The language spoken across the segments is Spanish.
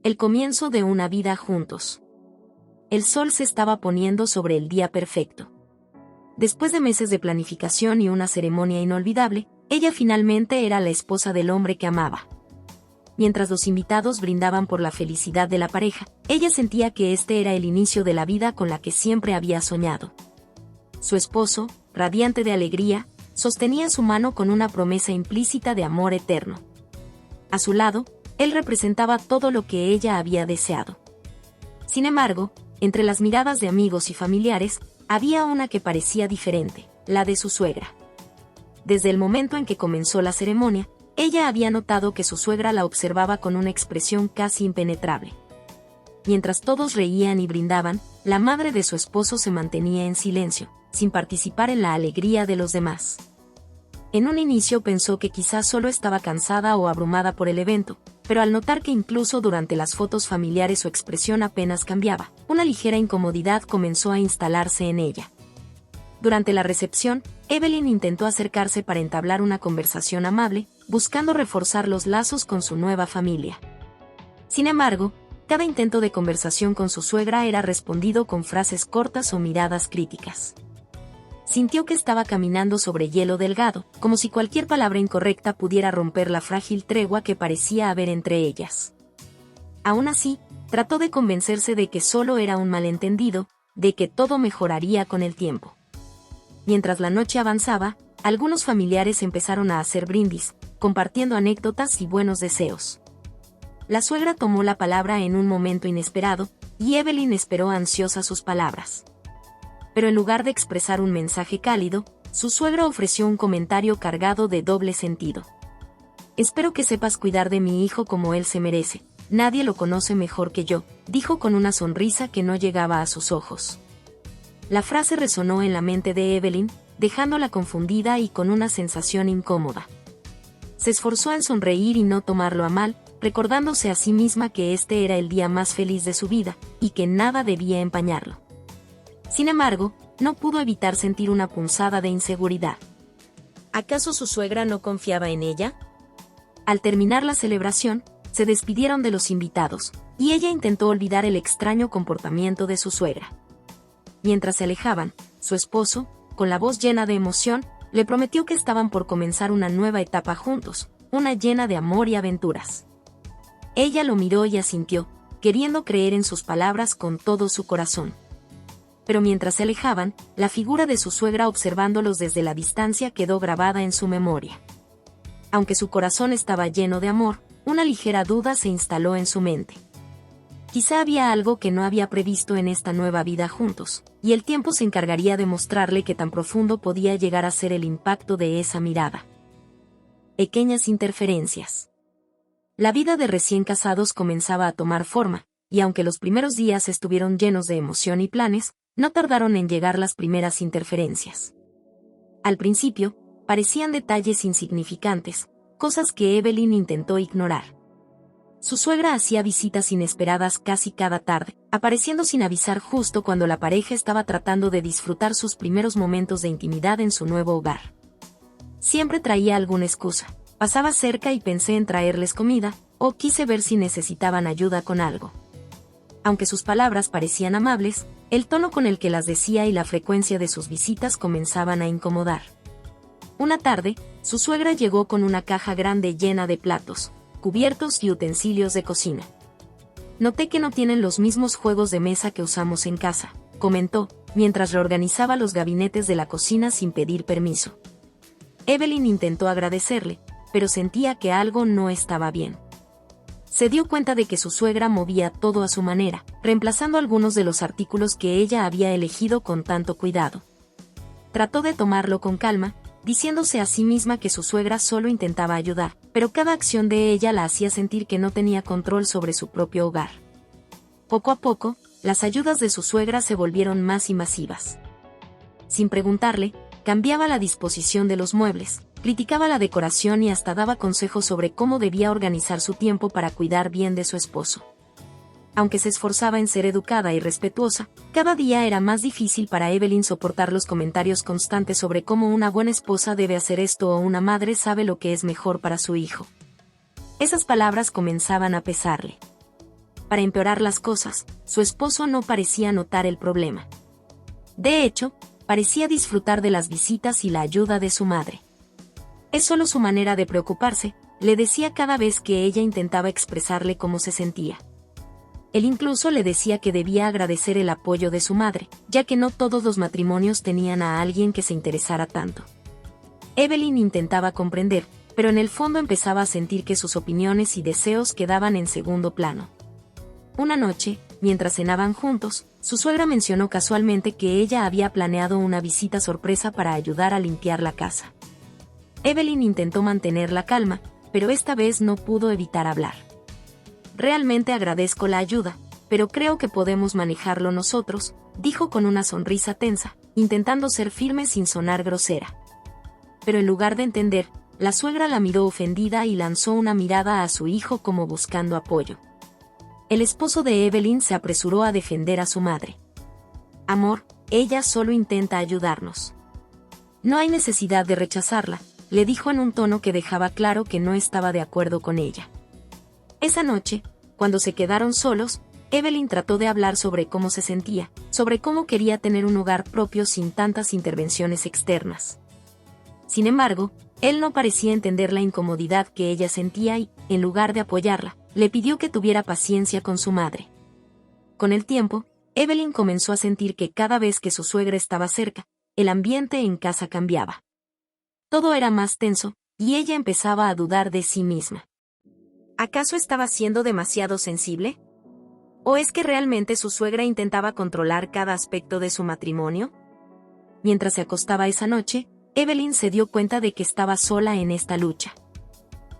El comienzo de una vida juntos. El sol se estaba poniendo sobre el día perfecto. Después de meses de planificación y una ceremonia inolvidable, ella finalmente era la esposa del hombre que amaba. Mientras los invitados brindaban por la felicidad de la pareja, ella sentía que este era el inicio de la vida con la que siempre había soñado. Su esposo, radiante de alegría, sostenía su mano con una promesa implícita de amor eterno. A su lado, él representaba todo lo que ella había deseado. Sin embargo, entre las miradas de amigos y familiares, había una que parecía diferente, la de su suegra. Desde el momento en que comenzó la ceremonia, ella había notado que su suegra la observaba con una expresión casi impenetrable. Mientras todos reían y brindaban, la madre de su esposo se mantenía en silencio, sin participar en la alegría de los demás. En un inicio pensó que quizás solo estaba cansada o abrumada por el evento, pero al notar que incluso durante las fotos familiares su expresión apenas cambiaba, una ligera incomodidad comenzó a instalarse en ella. Durante la recepción, Evelyn intentó acercarse para entablar una conversación amable, buscando reforzar los lazos con su nueva familia. Sin embargo, cada intento de conversación con su suegra era respondido con frases cortas o miradas críticas. Sintió que estaba caminando sobre hielo delgado, como si cualquier palabra incorrecta pudiera romper la frágil tregua que parecía haber entre ellas. Aún así, trató de convencerse de que solo era un malentendido, de que todo mejoraría con el tiempo. Mientras la noche avanzaba, algunos familiares empezaron a hacer brindis, compartiendo anécdotas y buenos deseos. La suegra tomó la palabra en un momento inesperado, y Evelyn esperó ansiosa sus palabras. Pero en lugar de expresar un mensaje cálido, su suegra ofreció un comentario cargado de doble sentido. «Espero que sepas cuidar de mi hijo como él se merece. Nadie lo conoce mejor que yo», dijo con una sonrisa que no llegaba a sus ojos. La frase resonó en la mente de Evelyn, dejándola confundida y con una sensación incómoda. Se esforzó en sonreír y no tomarlo a mal, recordándose a sí misma que este era el día más feliz de su vida, y que nada debía empañarlo. Sin embargo, no pudo evitar sentir una punzada de inseguridad. ¿Acaso su suegra no confiaba en ella? Al terminar la celebración, se despidieron de los invitados, y ella intentó olvidar el extraño comportamiento de su suegra. Mientras se alejaban, su esposo, con la voz llena de emoción, le prometió que estaban por comenzar una nueva etapa juntos, una llena de amor y aventuras. Ella lo miró y asintió, queriendo creer en sus palabras con todo su corazón. Pero mientras se alejaban, la figura de su suegra observándolos desde la distancia quedó grabada en su memoria. Aunque su corazón estaba lleno de amor, una ligera duda se instaló en su mente. Quizá había algo que no había previsto en esta nueva vida juntos, y el tiempo se encargaría de mostrarle qué tan profundo podía llegar a ser el impacto de esa mirada. Pequeñas interferencias. La vida de recién casados comenzaba a tomar forma, y aunque los primeros días estuvieron llenos de emoción y planes, no tardaron en llegar las primeras interferencias. Al principio, parecían detalles insignificantes, cosas que Evelyn intentó ignorar. Su suegra hacía visitas inesperadas casi cada tarde, apareciendo sin avisar justo cuando la pareja estaba tratando de disfrutar sus primeros momentos de intimidad en su nuevo hogar. Siempre traía alguna excusa. Pasaba cerca y pensé en traerles comida, o quise ver si necesitaban ayuda con algo. Aunque sus palabras parecían amables, el tono con el que las decía y la frecuencia de sus visitas comenzaban a incomodar. Una tarde, su suegra llegó con una caja grande llena de platos, cubiertos y utensilios de cocina. «Noté que no tienen los mismos juegos de mesa que usamos en casa», comentó, mientras reorganizaba los gabinetes de la cocina sin pedir permiso. Evelyn intentó agradecerle, pero sentía que algo no estaba bien. Se dio cuenta de que su suegra movía todo a su manera, reemplazando algunos de los artículos que ella había elegido con tanto cuidado. Trató de tomarlo con calma, diciéndose a sí misma que su suegra solo intentaba ayudar, pero cada acción de ella la hacía sentir que no tenía control sobre su propio hogar. Poco a poco, las ayudas de su suegra se volvieron más invasivas. Sin preguntarle, cambiaba la disposición de los muebles, criticaba la decoración y hasta daba consejos sobre cómo debía organizar su tiempo para cuidar bien de su esposo. Aunque se esforzaba en ser educada y respetuosa, cada día era más difícil para Evelyn soportar los comentarios constantes sobre cómo una buena esposa debe hacer esto o una madre sabe lo que es mejor para su hijo. Esas palabras comenzaban a pesarle. para empeorar las cosas, su esposo no parecía notar el problema. De hecho, parecía disfrutar de las visitas y la ayuda de su madre. Es solo su manera de preocuparse, le decía cada vez que ella intentaba expresarle cómo se sentía. Él incluso le decía que debía agradecer el apoyo de su madre, ya que no todos los matrimonios tenían a alguien que se interesara tanto. Evelyn intentaba comprender, pero en el fondo empezaba a sentir que sus opiniones y deseos quedaban en segundo plano. Una noche, mientras cenaban juntos, su suegra mencionó casualmente que ella había planeado una visita sorpresa para ayudar a limpiar la casa. Evelyn intentó mantener la calma, pero esta vez no pudo evitar hablar. Realmente agradezco la ayuda, pero creo que podemos manejarlo nosotros, dijo con una sonrisa tensa, intentando ser firme sin sonar grosera. Pero en lugar de entender, la suegra la miró ofendida y lanzó una mirada a su hijo como buscando apoyo. El esposo de Evelyn se apresuró a defender a su madre. Amor, ella solo intenta ayudarnos. No hay necesidad de rechazarla, le dijo en un tono que dejaba claro que no estaba de acuerdo con ella. Esa noche, cuando se quedaron solos, Evelyn trató de hablar sobre cómo se sentía, sobre cómo quería tener un hogar propio sin tantas intervenciones externas. Sin embargo, él no parecía entender la incomodidad que ella sentía y, en lugar de apoyarla, le pidió que tuviera paciencia con su madre. Con el tiempo, Evelyn comenzó a sentir que cada vez que su suegra estaba cerca, el ambiente en casa cambiaba. Todo era más tenso, y ella empezaba a dudar de sí misma. ¿Acaso estaba siendo demasiado sensible? ¿O es que realmente su suegra intentaba controlar cada aspecto de su matrimonio? Mientras se acostaba esa noche, Evelyn se dio cuenta de que estaba sola en esta lucha.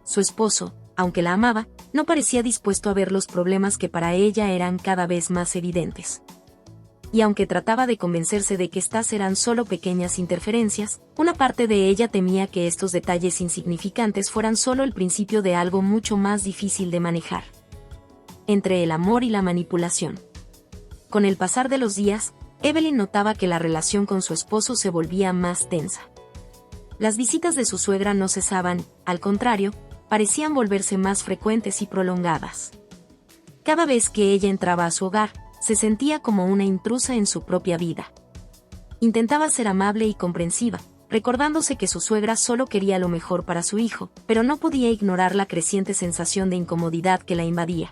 Su esposo, aunque la amaba, no parecía dispuesto a ver los problemas que para ella eran cada vez más evidentes. Y aunque trataba de convencerse de que estas eran solo pequeñas interferencias, una parte de ella temía que estos detalles insignificantes fueran solo el principio de algo mucho más difícil de manejar. Entre el amor y la manipulación. Con el pasar de los días, Evelyn notaba que la relación con su esposo se volvía más tensa. Las visitas de su suegra no cesaban, al contrario, parecían volverse más frecuentes y prolongadas. Cada vez que ella entraba a su hogar, se sentía como una intrusa en su propia vida. Intentaba ser amable y comprensiva, recordándose que su suegra solo quería lo mejor para su hijo, pero no podía ignorar la creciente sensación de incomodidad que la invadía.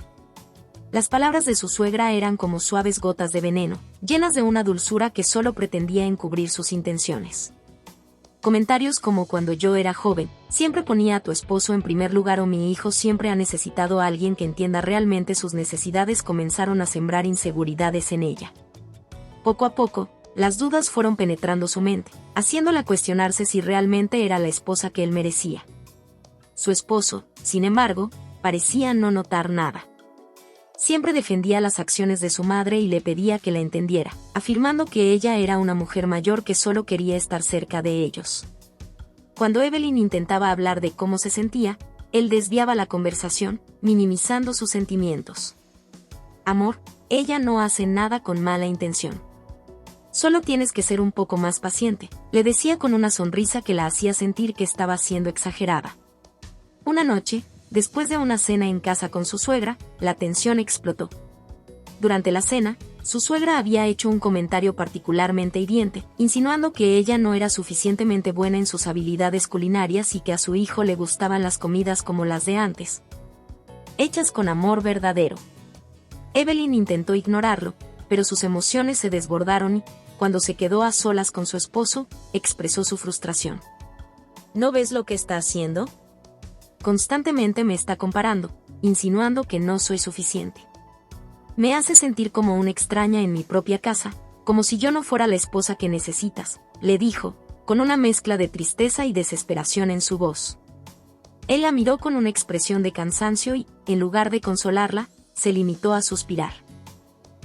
Las palabras de su suegra eran como suaves gotas de veneno, llenas de una dulzura que solo pretendía encubrir sus intenciones. Comentarios como cuando yo era joven, siempre ponía a tu esposo en primer lugar o mi hijo siempre ha necesitado a alguien que entienda realmente sus necesidades comenzaron a sembrar inseguridades en ella. Poco a poco, las dudas fueron penetrando su mente, haciéndola cuestionarse si realmente era la esposa que él merecía. Su esposo, sin embargo, parecía no notar nada. Siempre defendía las acciones de su madre y le pedía que la entendiera, afirmando que ella era una mujer mayor que solo quería estar cerca de ellos. Cuando Evelyn intentaba hablar de cómo se sentía, él desviaba la conversación, minimizando sus sentimientos. Amor, ella no hace nada con mala intención. Solo tienes que ser un poco más paciente, le decía con una sonrisa que la hacía sentir que estaba siendo exagerada. Una noche, después de una cena en casa con su suegra, la tensión explotó. Durante la cena, su suegra había hecho un comentario particularmente hiriente, insinuando que ella no era suficientemente buena en sus habilidades culinarias y que a su hijo le gustaban las comidas como las de antes, hechas con amor verdadero. Evelyn intentó ignorarlo, pero sus emociones se desbordaron y, cuando se quedó a solas con su esposo, expresó su frustración. ¿No ves lo que está haciendo? Constantemente me está comparando, insinuando que no soy suficiente. Me hace sentir como una extraña en mi propia casa, como si yo no fuera la esposa que necesitas, le dijo, con una mezcla de tristeza y desesperación en su voz. Él la miró con una expresión de cansancio y, en lugar de consolarla, se limitó a suspirar.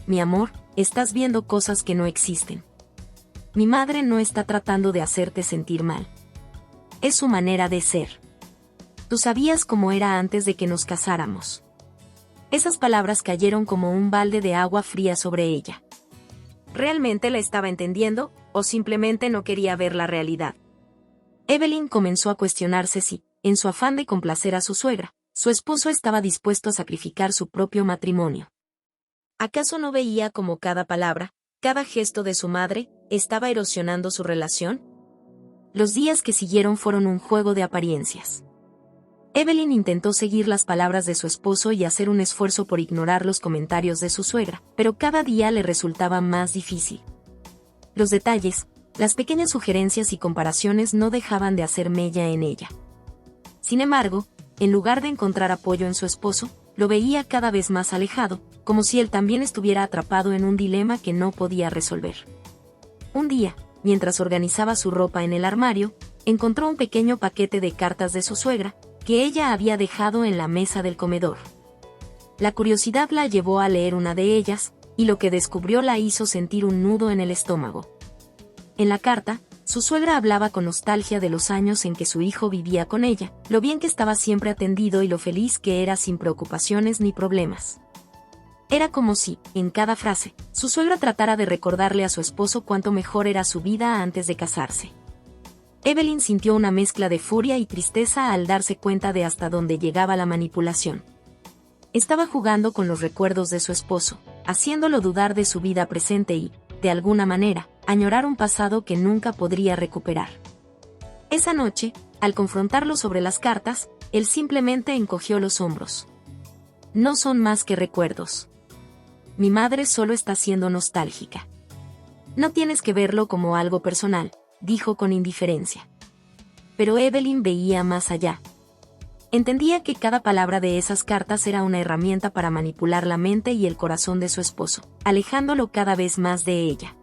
Mi amor, estás viendo cosas que no existen. Mi madre no está tratando de hacerte sentir mal. Es su manera de ser. Tú sabías cómo era antes de que nos casáramos. Esas palabras cayeron como un balde de agua fría sobre ella. ¿Realmente la estaba entendiendo, o simplemente no quería ver la realidad? Evelyn comenzó a cuestionarse si, en su afán de complacer a su suegra, su esposo estaba dispuesto a sacrificar su propio matrimonio. ¿Acaso no veía cómo cada palabra, cada gesto de su madre, estaba erosionando su relación? Los días que siguieron fueron un juego de apariencias. Evelyn intentó seguir las palabras de su esposo y hacer un esfuerzo por ignorar los comentarios de su suegra, pero cada día le resultaba más difícil. Los detalles, las pequeñas sugerencias y comparaciones no dejaban de hacer mella en ella. Sin embargo, en lugar de encontrar apoyo en su esposo, lo veía cada vez más alejado, como si él también estuviera atrapado en un dilema que no podía resolver. Un día, mientras organizaba su ropa en el armario, encontró un pequeño paquete de cartas de su suegra, que ella había dejado en la mesa del comedor. La curiosidad la llevó a leer una de ellas, y lo que descubrió la hizo sentir un nudo en el estómago. En la carta, su suegra hablaba con nostalgia de los años en que su hijo vivía con ella, lo bien que estaba siempre atendido y lo feliz que era sin preocupaciones ni problemas. Era como si, en cada frase, su suegra tratara de recordarle a su esposo cuánto mejor era su vida antes de casarse. Evelyn sintió una mezcla de furia y tristeza al darse cuenta de hasta dónde llegaba la manipulación. Estaba jugando con los recuerdos de su esposo, haciéndolo dudar de su vida presente y, de alguna manera, añorar un pasado que nunca podría recuperar. Esa noche, al confrontarlo sobre las cartas, él simplemente encogió los hombros. No son más que recuerdos. Mi madre solo está siendo nostálgica. No tienes que verlo como algo personal, dijo con indiferencia. Pero Evelyn veía más allá. Entendía que cada palabra de esas cartas era una herramienta para manipular la mente y el corazón de su esposo, alejándolo cada vez más de ella.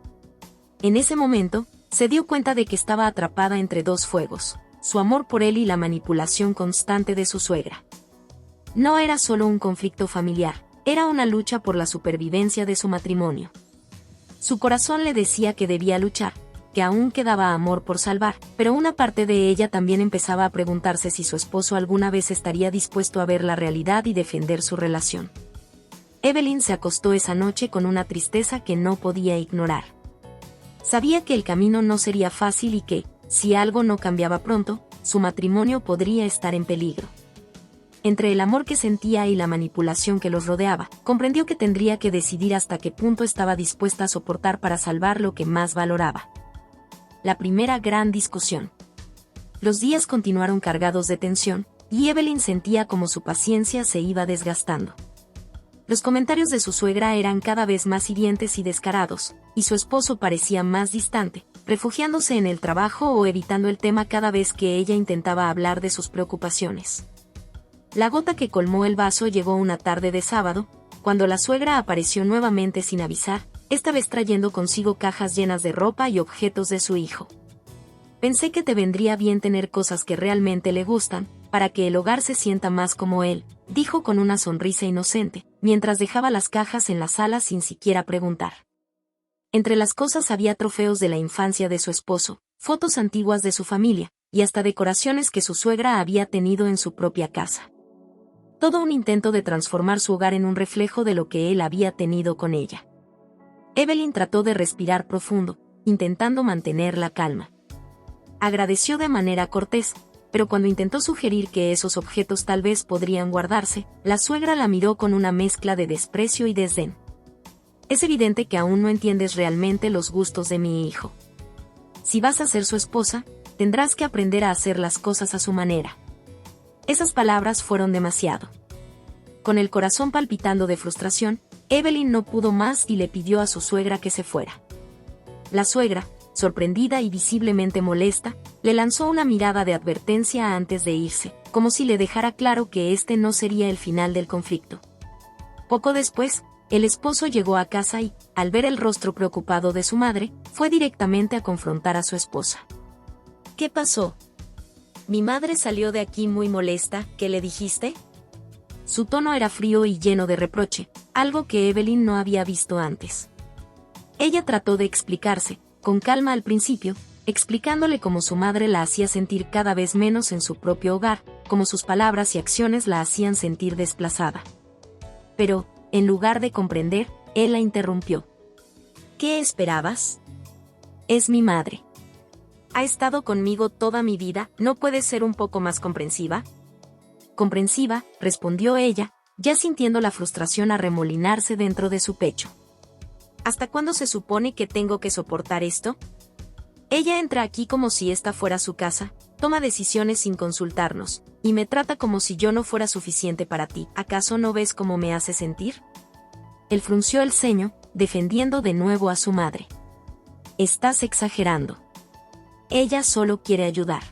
En ese momento, se dio cuenta de que estaba atrapada entre dos fuegos, su amor por él y la manipulación constante de su suegra. No era solo un conflicto familiar, era una lucha por la supervivencia de su matrimonio. Su corazón le decía que debía luchar, que aún quedaba amor por salvar, pero una parte de ella también empezaba a preguntarse si su esposo alguna vez estaría dispuesto a ver la realidad y defender su relación. Evelyn se acostó esa noche con una tristeza que no podía ignorar. Sabía que el camino no sería fácil y que, si algo no cambiaba pronto, su matrimonio podría estar en peligro. Entre el amor que sentía y la manipulación que los rodeaba, comprendió que tendría que decidir hasta qué punto estaba dispuesta a soportar para salvar lo que más valoraba. La primera gran discusión. Los días continuaron cargados de tensión, y Evelyn sentía como su paciencia se iba desgastando. Los comentarios de su suegra eran cada vez más hirientes y descarados, y su esposo parecía más distante, refugiándose en el trabajo o evitando el tema cada vez que ella intentaba hablar de sus preocupaciones. La gota que colmó el vaso llegó una tarde de sábado, cuando la suegra apareció nuevamente sin avisar, esta vez trayendo consigo cajas llenas de ropa y objetos de su hijo. Pensé que te vendría bien tener cosas que realmente le gustan, para que el hogar se sienta más como él, dijo con una sonrisa inocente, mientras dejaba las cajas en la sala sin siquiera preguntar. Entre las cosas había trofeos de la infancia de su esposo, fotos antiguas de su familia, y hasta decoraciones que su suegra había tenido en su propia casa. Todo un intento de transformar su hogar en un reflejo de lo que él había tenido con ella. Evelyn trató de respirar profundo, intentando mantener la calma. Agradeció de manera cortés, pero cuando intentó sugerir que esos objetos tal vez podrían guardarse, la suegra la miró con una mezcla de desprecio y desdén. Es evidente que aún no entiendes realmente los gustos de mi hijo. Si vas a ser su esposa, tendrás que aprender a hacer las cosas a su manera. Esas palabras fueron demasiado. Con el corazón palpitando de frustración, Evelyn no pudo más y le pidió a su suegra que se fuera. La suegra, sorprendida y visiblemente molesta, le lanzó una mirada de advertencia antes de irse, como si le dejara claro que este no sería el final del conflicto. Poco después, el esposo llegó a casa y, al ver el rostro preocupado de su madre, fue directamente a confrontar a su esposa. ¿Qué pasó? Mi madre salió de aquí muy molesta, ¿qué le dijiste? Su tono era frío y lleno de reproche, algo que Evelyn no había visto antes. Ella trató de explicarse, con calma al principio, explicándole cómo su madre la hacía sentir cada vez menos en su propio hogar, cómo sus palabras y acciones la hacían sentir desplazada. Pero, en lugar de comprender, él la interrumpió. ¿Qué esperabas? Es mi madre. Ha estado conmigo toda mi vida, ¿no puedes ser un poco más comprensiva? Comprensiva, respondió ella, ya sintiendo la frustración arremolinarse dentro de su pecho. ¿Hasta cuándo se supone que tengo que soportar esto? Ella entra aquí como si esta fuera su casa, toma decisiones sin consultarnos, y me trata como si yo no fuera suficiente para ti. ¿Acaso no ves cómo me hace sentir? Él frunció el ceño, defendiendo de nuevo a su madre. Estás exagerando. Ella solo quiere ayudar.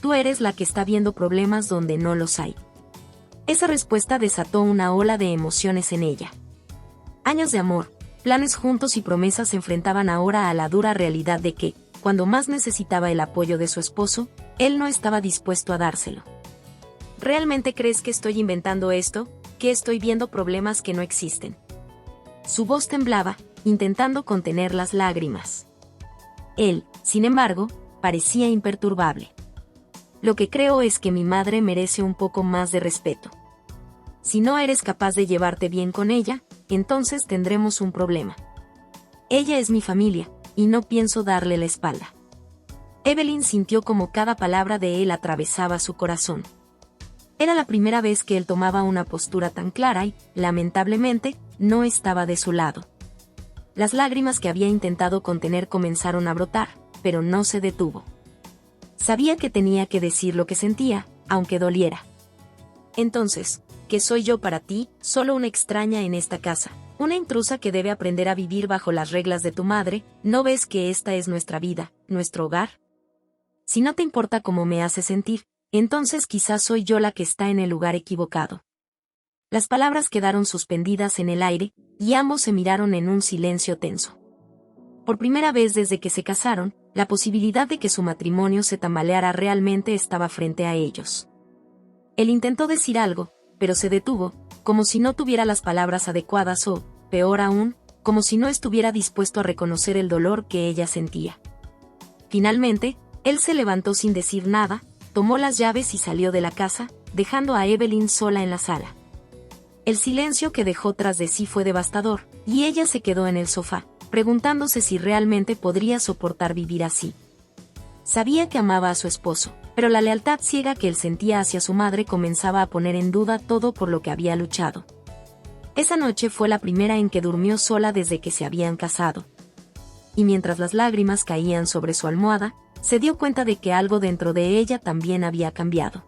Tú eres la que está viendo problemas donde no los hay. Esa respuesta desató una ola de emociones en ella. Años de amor, planes juntos y promesas se enfrentaban ahora a la dura realidad de que, cuando más necesitaba el apoyo de su esposo, él no estaba dispuesto a dárselo. ¿Realmente crees que estoy inventando esto? ¿Que estoy viendo problemas que no existen? Su voz temblaba, intentando contener las lágrimas. Él, sin embargo, parecía imperturbable. Lo que creo es que mi madre merece un poco más de respeto. Si no eres capaz de llevarte bien con ella, entonces tendremos un problema. Ella es mi familia, y no pienso darle la espalda. Evelyn sintió como cada palabra de él atravesaba su corazón. Era la primera vez que él tomaba una postura tan clara y, lamentablemente, no estaba de su lado. Las lágrimas que había intentado contener comenzaron a brotar, pero no se detuvo. Sabía que tenía que decir lo que sentía, aunque doliera. Entonces, ¿qué soy yo para ti? Solo una extraña en esta casa, una intrusa que debe aprender a vivir bajo las reglas de tu madre. ¿No ves que esta es nuestra vida, nuestro hogar? Si no te importa cómo me hace sentir, entonces quizás soy yo la que está en el lugar equivocado. Las palabras quedaron suspendidas en el aire, y ambos se miraron en un silencio tenso. Por primera vez desde que se casaron, la posibilidad de que su matrimonio se tambaleara realmente estaba frente a ellos. Él intentó decir algo, pero se detuvo, como si no tuviera las palabras adecuadas o, peor aún, como si no estuviera dispuesto a reconocer el dolor que ella sentía. Finalmente, él se levantó sin decir nada, tomó las llaves y salió de la casa, dejando a Evelyn sola en la sala. El silencio que dejó tras de sí fue devastador, y ella se quedó en el sofá, preguntándose si realmente podría soportar vivir así. Sabía que amaba a su esposo, pero la lealtad ciega que él sentía hacia su madre comenzaba a poner en duda todo por lo que había luchado. Esa noche fue la primera en que durmió sola desde que se habían casado. Y mientras las lágrimas caían sobre su almohada, se dio cuenta de que algo dentro de ella también había cambiado.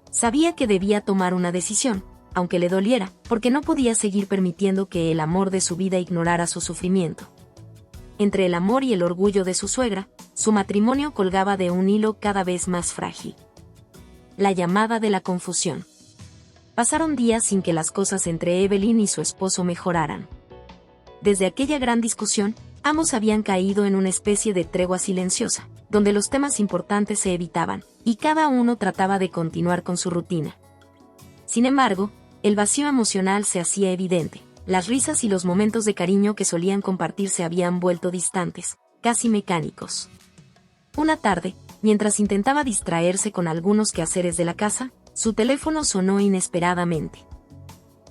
Sabía que debía tomar una decisión, aunque le doliera, porque no podía seguir permitiendo que el amor de su vida ignorara su sufrimiento. Entre el amor y el orgullo de su suegra, su matrimonio colgaba de un hilo cada vez más frágil. La llamada de la confusión. Pasaron días sin que las cosas entre Evelyn y su esposo mejoraran. Desde aquella gran discusión, ambos habían caído en una especie de tregua silenciosa, donde los temas importantes se evitaban, y cada uno trataba de continuar con su rutina. Sin embargo, el vacío emocional se hacía evidente. Las risas y los momentos de cariño que solían compartir se habían vuelto distantes, casi mecánicos. Una tarde, mientras intentaba distraerse con algunos quehaceres de la casa, su teléfono sonó inesperadamente.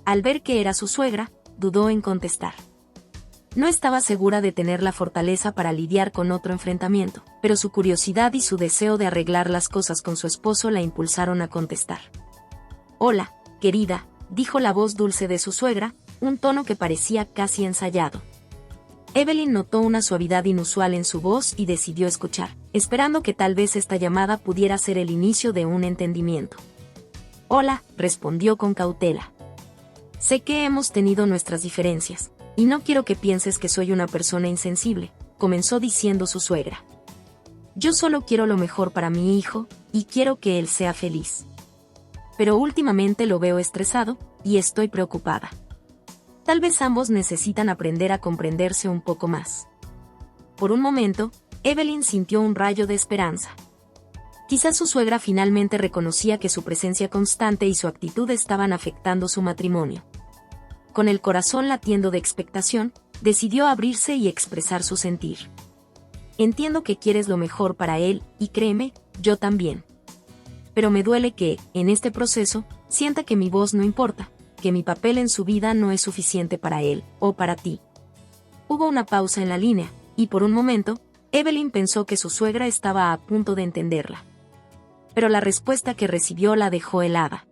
Al ver que era su suegra, dudó en contestar. No estaba segura de tener la fortaleza para lidiar con otro enfrentamiento, pero su curiosidad y su deseo de arreglar las cosas con su esposo la impulsaron a contestar. «Hola, querida», dijo la voz dulce de su suegra, un tono que parecía casi ensayado. Evelyn notó una suavidad inusual en su voz y decidió escuchar, esperando que tal vez esta llamada pudiera ser el inicio de un entendimiento. «Hola», respondió con cautela. «Sé que hemos tenido nuestras diferencias, y no quiero que pienses que soy una persona insensible», comenzó diciendo su suegra. «Yo solo quiero lo mejor para mi hijo, y quiero que él sea feliz. Pero últimamente lo veo estresado, y estoy preocupada. Tal vez ambos necesitan aprender a comprenderse un poco más». Por un momento, Evelyn sintió un rayo de esperanza. Quizás su suegra finalmente reconocía que su presencia constante y su actitud estaban afectando su matrimonio. Con el corazón latiendo de expectación, decidió abrirse y expresar su sentir. «Entiendo que quieres lo mejor para él, y créeme, yo también. Pero me duele que, en este proceso, sienta que mi voz no importa, que mi papel en su vida no es suficiente para él, o para ti». Hubo una pausa en la línea, y por un momento, Evelyn pensó que su suegra estaba a punto de entenderla. Pero la respuesta que recibió la dejó helada.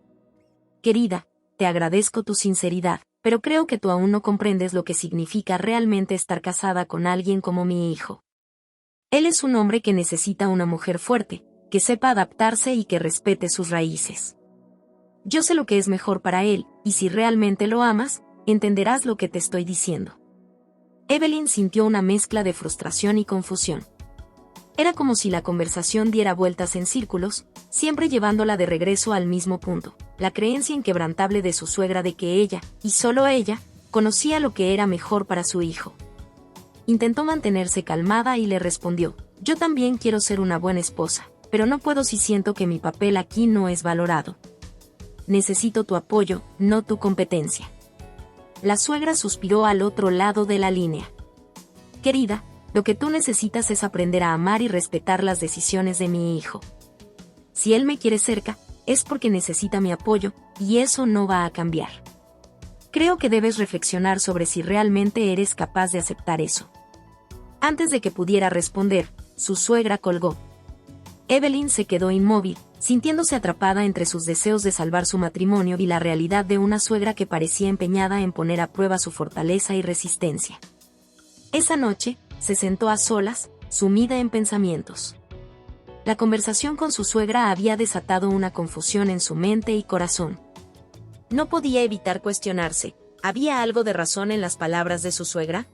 «Querida, te agradezco tu sinceridad, pero creo que tú aún no comprendes lo que significa realmente estar casada con alguien como mi hijo. Él es un hombre que necesita una mujer fuerte, que sepa adaptarse y que respete sus raíces. Yo sé lo que es mejor para él, y si realmente lo amas, entenderás lo que te estoy diciendo. Evelyn sintió una mezcla de frustración y confusión. Era como si la conversación diera vueltas en círculos, siempre llevándola de regreso al mismo punto, la creencia inquebrantable de su suegra de que ella, y solo ella, conocía lo que era mejor para su hijo. Intentó mantenerse calmada y le respondió: yo también quiero ser una buena esposa, pero no puedo si siento que mi papel aquí no es valorado. Necesito tu apoyo, no tu competencia. La suegra suspiró al otro lado de la línea. Querida, lo que tú necesitas es aprender a amar y respetar las decisiones de mi hijo. Si él me quiere cerca, es porque necesita mi apoyo, y eso no va a cambiar. Creo que debes reflexionar sobre si realmente eres capaz de aceptar eso. Antes de que pudiera responder, su suegra colgó. Evelyn se quedó inmóvil, sintiéndose atrapada entre sus deseos de salvar su matrimonio y la realidad de una suegra que parecía empeñada en poner a prueba su fortaleza y resistencia. Esa noche, se sentó a solas, sumida en pensamientos. La conversación con su suegra había desatado una confusión en su mente y corazón. No podía evitar cuestionarse, ¿había algo de razón en las palabras de su suegra?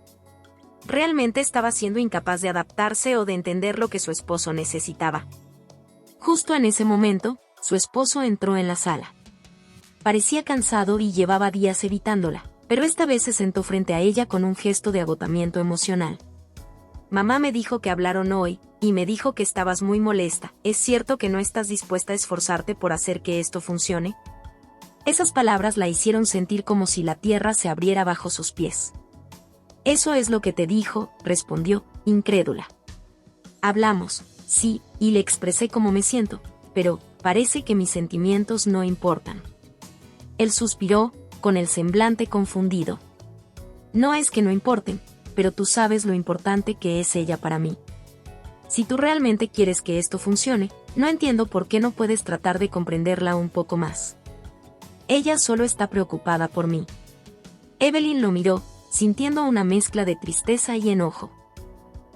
¿Realmente estaba siendo incapaz de adaptarse o de entender lo que su esposo necesitaba? Justo en ese momento, su esposo entró en la sala. Parecía cansado y llevaba días evitándola, pero esta vez se sentó frente a ella con un gesto de agotamiento emocional. Mamá me dijo que hablaron hoy, y me dijo que estabas muy molesta. ¿Es cierto que no estás dispuesta a esforzarte por hacer que esto funcione? Esas palabras la hicieron sentir como si la tierra se abriera bajo sus pies. Eso es lo que te dijo, respondió, incrédula. Hablamos, sí, y le expresé cómo me siento, pero parece que mis sentimientos no importan. Él suspiró, con el semblante confundido. No es que no importen, pero tú sabes lo importante que es ella para mí. Si tú realmente quieres que esto funcione, no entiendo por qué no puedes tratar de comprenderla un poco más. Ella solo está preocupada por mí. Evelyn lo miró, sintiendo una mezcla de tristeza y enojo.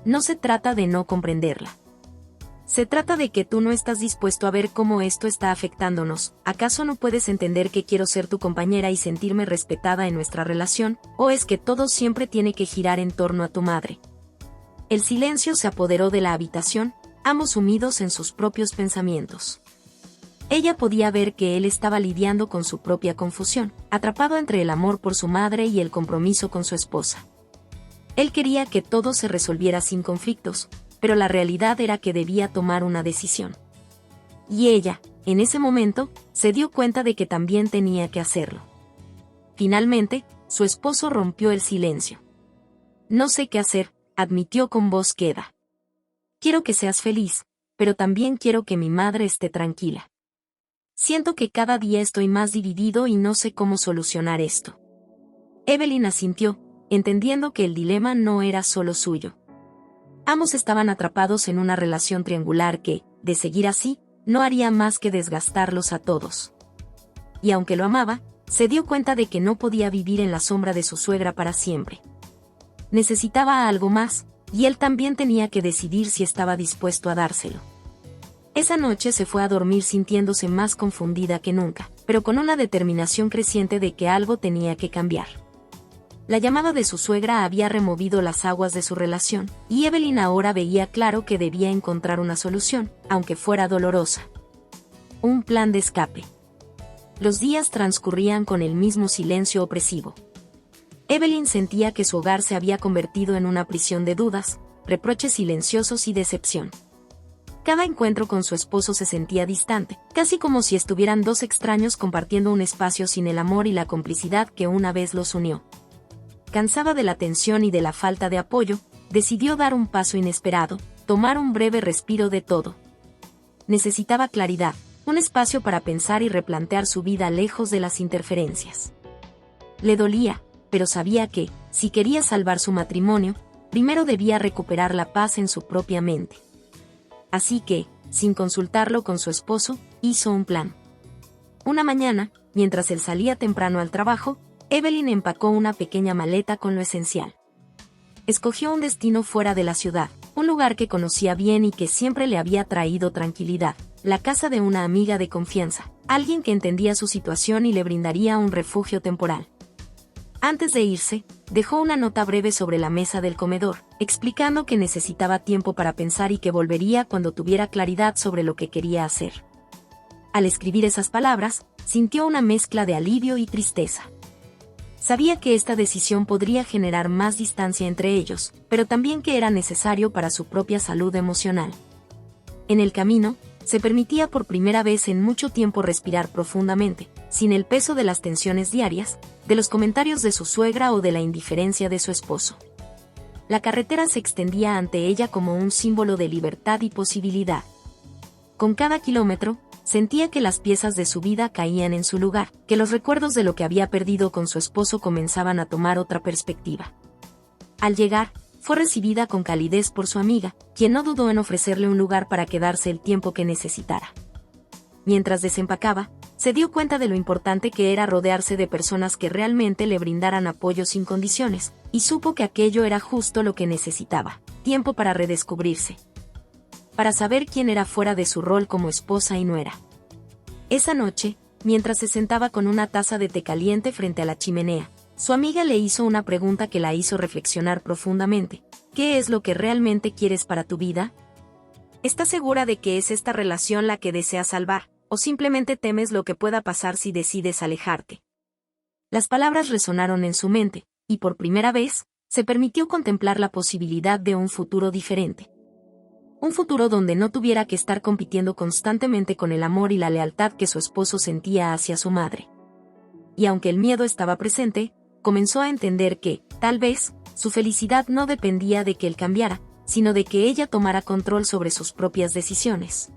No se trata de no comprenderla. Se trata de que tú no estás dispuesto a ver cómo esto está afectándonos. ¿Acaso no puedes entender que quiero ser tu compañera y sentirme respetada en nuestra relación? ¿O es que todo siempre tiene que girar en torno a tu madre? El silencio se apoderó de la habitación, ambos sumidos en sus propios pensamientos. Ella podía ver que él estaba lidiando con su propia confusión, atrapado entre el amor por su madre y el compromiso con su esposa. Él quería que todo se resolviera sin conflictos, pero la realidad era que debía tomar una decisión. Y ella, en ese momento, se dio cuenta de que también tenía que hacerlo. Finalmente, su esposo rompió el silencio. No sé qué hacer, admitió con voz queda. Quiero que seas feliz, pero también quiero que mi madre esté tranquila. Siento que cada día estoy más dividido y no sé cómo solucionar esto. Evelyn asintió, entendiendo que el dilema no era solo suyo. Ambos estaban atrapados en una relación triangular que, de seguir así, no haría más que desgastarlos a todos. Y aunque lo amaba, se dio cuenta de que no podía vivir en la sombra de su suegra para siempre. Necesitaba algo más, y él también tenía que decidir si estaba dispuesto a dárselo. Esa noche se fue a dormir sintiéndose más confundida que nunca, pero con una determinación creciente de que algo tenía que cambiar. La llamada de su suegra había removido las aguas de su relación, y Evelyn ahora veía claro que debía encontrar una solución, aunque fuera dolorosa. Un plan de escape. Los días transcurrían con el mismo silencio opresivo. Evelyn sentía que su hogar se había convertido en una prisión de dudas, reproches silenciosos y decepción. Cada encuentro con su esposo se sentía distante, casi como si estuvieran dos extraños compartiendo un espacio sin el amor y la complicidad que una vez los unió. Cansada de la tensión y de la falta de apoyo, decidió dar un paso inesperado, tomar un breve respiro de todo. Necesitaba claridad, un espacio para pensar y replantear su vida lejos de las interferencias. Le dolía, pero sabía que, si quería salvar su matrimonio, primero debía recuperar la paz en su propia mente. Así que, sin consultarlo con su esposo, hizo un plan. Una mañana, mientras él salía temprano al trabajo, Evelyn empacó una pequeña maleta con lo esencial. Escogió un destino fuera de la ciudad, un lugar que conocía bien y que siempre le había traído tranquilidad, la casa de una amiga de confianza, alguien que entendía su situación y le brindaría un refugio temporal. Antes de irse, dejó una nota breve sobre la mesa del comedor, explicando que necesitaba tiempo para pensar y que volvería cuando tuviera claridad sobre lo que quería hacer. Al escribir esas palabras, sintió una mezcla de alivio y tristeza. Sabía que esta decisión podría generar más distancia entre ellos, pero también que era necesario para su propia salud emocional. En el camino, se permitía por primera vez en mucho tiempo respirar profundamente, sin el peso de las tensiones diarias, de los comentarios de su suegra o de la indiferencia de su esposo. La carretera se extendía ante ella como un símbolo de libertad y posibilidad. Con cada kilómetro, sentía que las piezas de su vida caían en su lugar, que los recuerdos de lo que había perdido con su esposo comenzaban a tomar otra perspectiva. Al llegar, fue recibida con calidez por su amiga, quien no dudó en ofrecerle un lugar para quedarse el tiempo que necesitara. Mientras desempacaba, se dio cuenta de lo importante que era rodearse de personas que realmente le brindaran apoyo sin condiciones, y supo que aquello era justo lo que necesitaba: tiempo para redescubrirse, para saber quién era fuera de su rol como esposa y nuera. Esa noche, mientras se sentaba con una taza de té caliente frente a la chimenea, su amiga le hizo una pregunta que la hizo reflexionar profundamente. ¿Qué es lo que realmente quieres para tu vida? ¿Estás segura de que es esta relación la que deseas salvar, o simplemente temes lo que pueda pasar si decides alejarte? Las palabras resonaron en su mente, y por primera vez, se permitió contemplar la posibilidad de un futuro diferente. Un futuro donde no tuviera que estar compitiendo constantemente con el amor y la lealtad que su esposo sentía hacia su madre. Y aunque el miedo estaba presente, comenzó a entender que, tal vez, su felicidad no dependía de que él cambiara, sino de que ella tomara control sobre sus propias decisiones.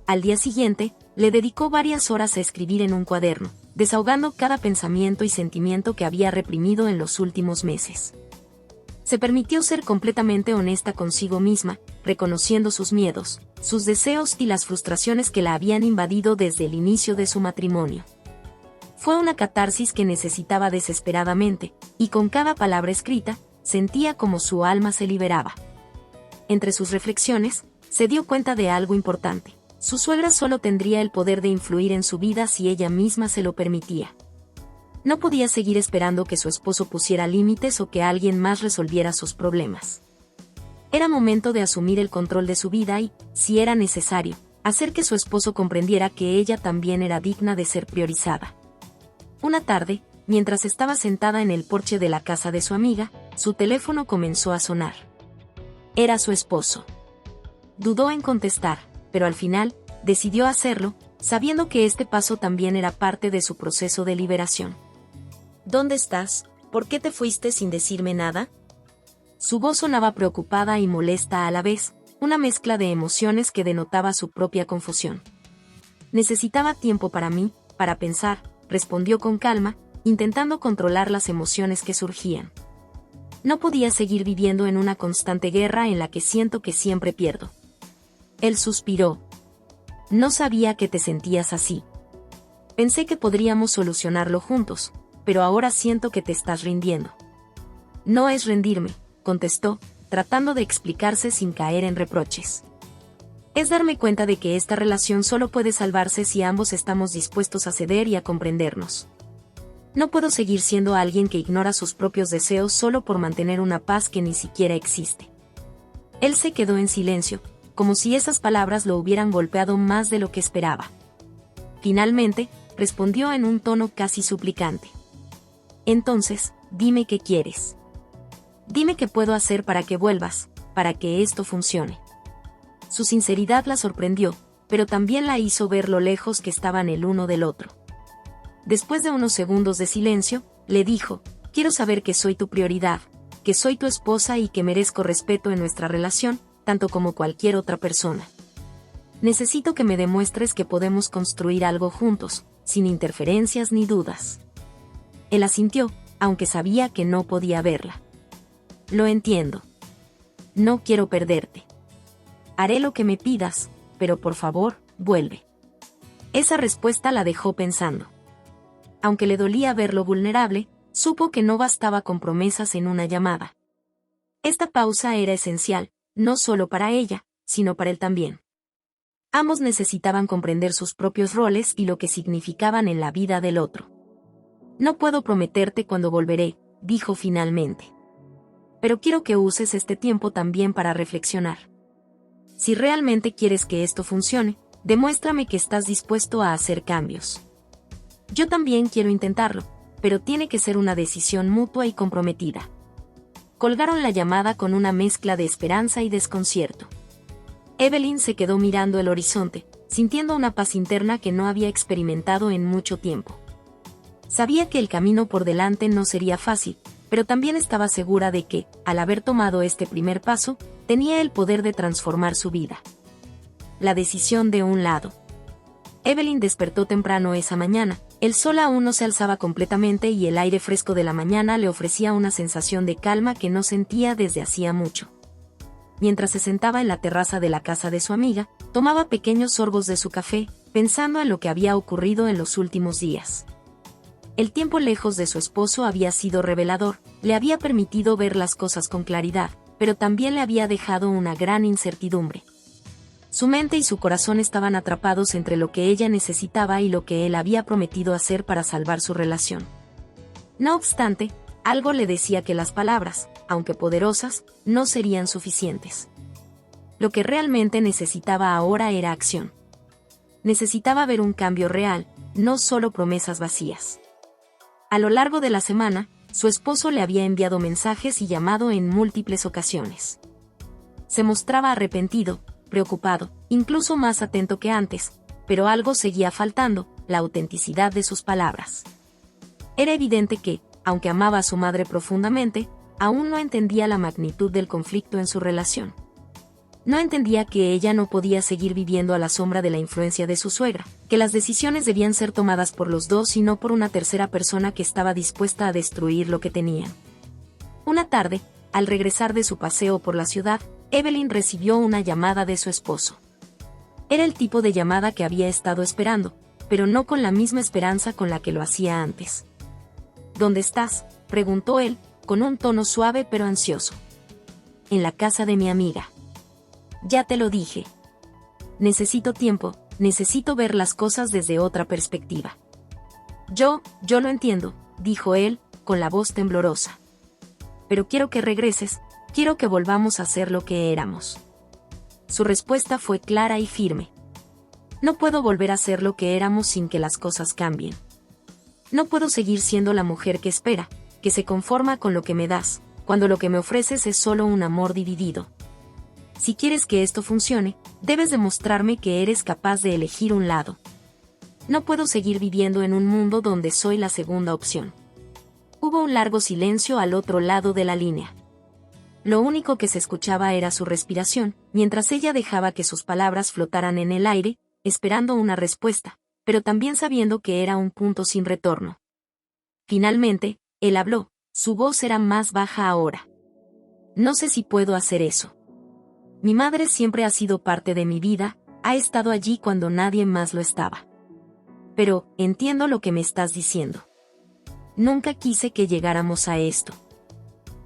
Al día siguiente, le dedicó varias horas a escribir en un cuaderno, desahogando cada pensamiento y sentimiento que había reprimido en los últimos meses. Se permitió ser completamente honesta consigo misma, reconociendo sus miedos, sus deseos y las frustraciones que la habían invadido desde el inicio de su matrimonio. Fue una catarsis que necesitaba desesperadamente, y con cada palabra escrita, sentía como su alma se liberaba. Entre sus reflexiones, se dio cuenta de algo importante: su suegra solo tendría el poder de influir en su vida si ella misma se lo permitía. No podía seguir esperando que su esposo pusiera límites o que alguien más resolviera sus problemas. Era momento de asumir el control de su vida y, si era necesario, hacer que su esposo comprendiera que ella también era digna de ser priorizada. Una tarde, mientras estaba sentada en el porche de la casa de su amiga, su teléfono comenzó a sonar. Era su esposo. Dudó en contestar, pero al final, decidió hacerlo, sabiendo que este paso también era parte de su proceso de liberación. ¿Dónde estás? ¿Por qué te fuiste sin decirme nada? Su voz sonaba preocupada y molesta a la vez, una mezcla de emociones que denotaba su propia confusión. Necesitaba tiempo para mí, para pensar, respondió con calma, intentando controlar las emociones que surgían. No podía seguir viviendo en una constante guerra en la que siento que siempre pierdo. Él suspiró. No sabía que te sentías así. Pensé que podríamos solucionarlo juntos, pero ahora siento que te estás rindiendo. No es rendirme, contestó, tratando de explicarse sin caer en reproches. Es darme cuenta de que esta relación solo puede salvarse si ambos estamos dispuestos a ceder y a comprendernos. No puedo seguir siendo alguien que ignora sus propios deseos solo por mantener una paz que ni siquiera existe. Él se quedó en silencio, como si esas palabras lo hubieran golpeado más de lo que esperaba. Finalmente, respondió en un tono casi suplicante. Entonces, dime qué quieres. Dime qué puedo hacer para que vuelvas, para que esto funcione. Su sinceridad la sorprendió, pero también la hizo ver lo lejos que estaban el uno del otro. Después de unos segundos de silencio, le dijo: quiero saber que soy tu prioridad, que soy tu esposa y que merezco respeto en nuestra relación, tanto como cualquier otra persona. Necesito que me demuestres que podemos construir algo juntos, sin interferencias ni dudas. Él asintió, aunque sabía que no podía verla. Lo entiendo. No quiero perderte. Haré lo que me pidas, pero por favor, vuelve. Esa respuesta la dejó pensando. Aunque le dolía verlo vulnerable, supo que no bastaba con promesas en una llamada. Esta pausa era esencial, no solo para ella, sino para él también. Ambos necesitaban comprender sus propios roles y lo que significaban en la vida del otro. No puedo prometerte cuándo volveré, dijo finalmente. Pero quiero que uses este tiempo también para reflexionar. Si realmente quieres que esto funcione, demuéstrame que estás dispuesto a hacer cambios. Yo también quiero intentarlo, pero tiene que ser una decisión mutua y comprometida. Colgaron la llamada con una mezcla de esperanza y desconcierto. Evelyn se quedó mirando el horizonte, sintiendo una paz interna que no había experimentado en mucho tiempo. Sabía que el camino por delante no sería fácil, pero también estaba segura de que, al haber tomado este primer paso, tenía el poder de transformar su vida. La decisión de un lado. Evelyn despertó temprano esa mañana. El sol aún no se alzaba completamente y el aire fresco de la mañana le ofrecía una sensación de calma que no sentía desde hacía mucho. Mientras se sentaba en la terraza de la casa de su amiga, tomaba pequeños sorbos de su café, pensando en lo que había ocurrido en los últimos días. El tiempo lejos de su esposo había sido revelador, le había permitido ver las cosas con claridad, pero también le había dejado una gran incertidumbre. Su mente y su corazón estaban atrapados entre lo que ella necesitaba y lo que él había prometido hacer para salvar su relación. No obstante, algo le decía que las palabras, aunque poderosas, no serían suficientes. Lo que realmente necesitaba ahora era acción. Necesitaba ver un cambio real, no solo promesas vacías. A lo largo de la semana, su esposo le había enviado mensajes y llamado en múltiples ocasiones. Se mostraba arrepentido, preocupado, incluso más atento que antes, pero algo seguía faltando, la autenticidad de sus palabras. Era evidente que, aunque amaba a su madre profundamente, aún no entendía la magnitud del conflicto en su relación. No entendía que ella no podía seguir viviendo a la sombra de la influencia de su suegra, que las decisiones debían ser tomadas por los dos y no por una tercera persona que estaba dispuesta a destruir lo que tenían. Una tarde, al regresar de su paseo por la ciudad, Evelyn recibió una llamada de su esposo. Era el tipo de llamada que había estado esperando, pero no con la misma esperanza con la que lo hacía antes. ¿Dónde estás?, preguntó él, con un tono suave pero ansioso. En la casa de mi amiga. Ya te lo dije. Necesito tiempo, necesito ver las cosas desde otra perspectiva. Yo lo entiendo, dijo él, con la voz temblorosa. Pero quiero que regreses, quiero que volvamos a ser lo que éramos. Su respuesta fue clara y firme. No puedo volver a ser lo que éramos sin que las cosas cambien. No puedo seguir siendo la mujer que espera, que se conforma con lo que me das, cuando lo que me ofreces es solo un amor dividido. Si quieres que esto funcione, debes demostrarme que eres capaz de elegir un lado. No puedo seguir viviendo en un mundo donde soy la segunda opción. Hubo un largo silencio al otro lado de la línea. Lo único que se escuchaba era su respiración, mientras ella dejaba que sus palabras flotaran en el aire, esperando una respuesta, pero también sabiendo que era un punto sin retorno. Finalmente, él habló, su voz era más baja ahora. No sé si puedo hacer eso. Mi madre siempre ha sido parte de mi vida, ha estado allí cuando nadie más lo estaba. Pero, entiendo lo que me estás diciendo. Nunca quise que llegáramos a esto.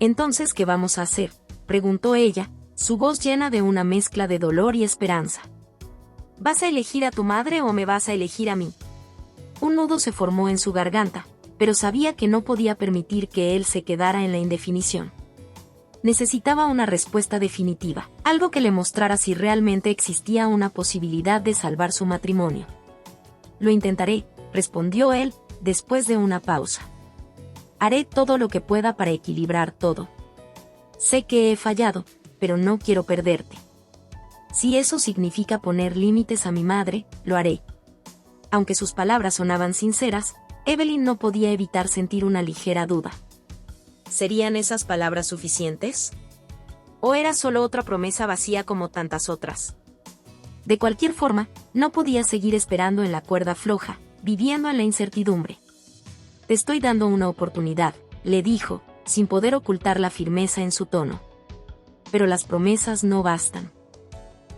Entonces, ¿qué vamos a hacer?, preguntó ella, su voz llena de una mezcla de dolor y esperanza. ¿Vas a elegir a tu madre o me vas a elegir a mí? Un nudo se formó en su garganta, pero sabía que no podía permitir que él se quedara en la indefinición. Necesitaba una respuesta definitiva, algo que le mostrara si realmente existía una posibilidad de salvar su matrimonio. Lo intentaré, respondió él, después de una pausa. Haré todo lo que pueda para equilibrar todo. Sé que he fallado, pero no quiero perderte. Si eso significa poner límites a mi madre, lo haré. Aunque sus palabras sonaban sinceras, Evelyn no podía evitar sentir una ligera duda. ¿Serían esas palabras suficientes? ¿O era solo otra promesa vacía como tantas otras? De cualquier forma, no podía seguir esperando en la cuerda floja, viviendo en la incertidumbre. Te estoy dando una oportunidad, le dijo, sin poder ocultar la firmeza en su tono. Pero las promesas no bastan.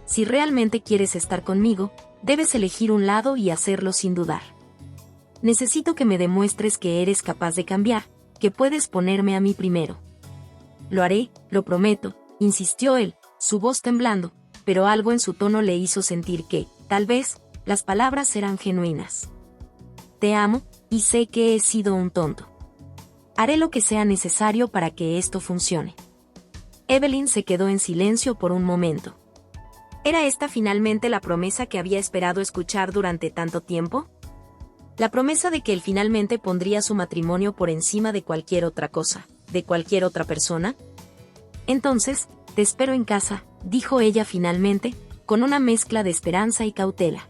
Si realmente quieres estar conmigo, debes elegir un lado y hacerlo sin dudar. Necesito que me demuestres que eres capaz de cambiar, que puedes ponerme a mí primero. Lo haré, lo prometo, insistió él, su voz temblando, pero algo en su tono le hizo sentir que, tal vez, las palabras eran genuinas. Te amo, y sé que he sido un tonto. Haré lo que sea necesario para que esto funcione. Evelyn se quedó en silencio por un momento. ¿Era esta finalmente la promesa que había esperado escuchar durante tanto tiempo? La promesa de que él finalmente pondría su matrimonio por encima de cualquier otra cosa, de cualquier otra persona. Entonces, te espero en casa, dijo ella finalmente, con una mezcla de esperanza y cautela.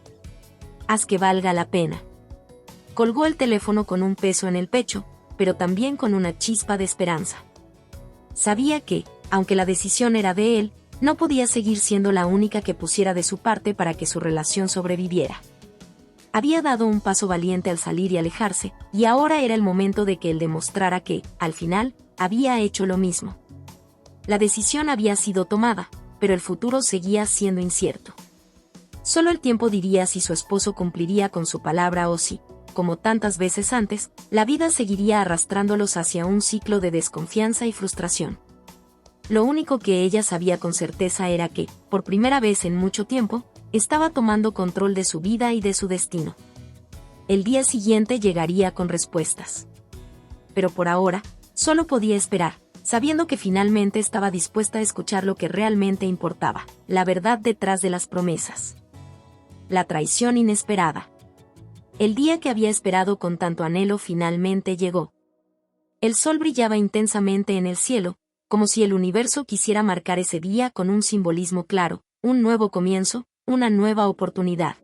Haz que valga la pena. Colgó el teléfono con un peso en el pecho, pero también con una chispa de esperanza. Sabía que, aunque la decisión era de él, no podía seguir siendo la única que pusiera de su parte para que su relación sobreviviera. Había dado un paso valiente al salir y alejarse, y ahora era el momento de que él demostrara que, al final, había hecho lo mismo. La decisión había sido tomada, pero el futuro seguía siendo incierto. Solo el tiempo diría si su esposo cumpliría con su palabra o si, como tantas veces antes, la vida seguiría arrastrándolos hacia un ciclo de desconfianza y frustración. Lo único que ella sabía con certeza era que, por primera vez en mucho tiempo, estaba tomando control de su vida y de su destino. El día siguiente llegaría con respuestas. Pero por ahora, solo podía esperar, sabiendo que finalmente estaba dispuesta a escuchar lo que realmente importaba, la verdad detrás de las promesas. La traición inesperada. El día que había esperado con tanto anhelo finalmente llegó. El sol brillaba intensamente en el cielo, como si el universo quisiera marcar ese día con un simbolismo claro, un nuevo comienzo, una nueva oportunidad.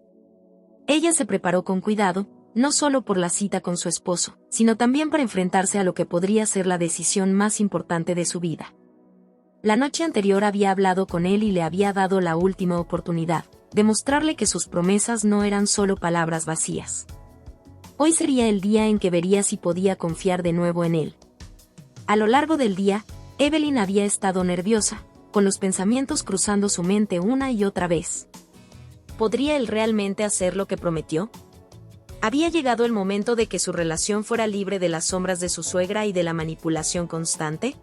Ella se preparó con cuidado, no solo por la cita con su esposo, sino también para enfrentarse a lo que podría ser la decisión más importante de su vida. La noche anterior había hablado con él y le había dado la última oportunidad, demostrarle que sus promesas no eran solo palabras vacías. Hoy sería el día en que vería si podía confiar de nuevo en él. A lo largo del día, Evelyn había estado nerviosa, con los pensamientos cruzando su mente una y otra vez. ¿Podría él realmente hacer lo que prometió? ¿Había llegado el momento de que su relación fuera libre de las sombras de su suegra y de la manipulación constante?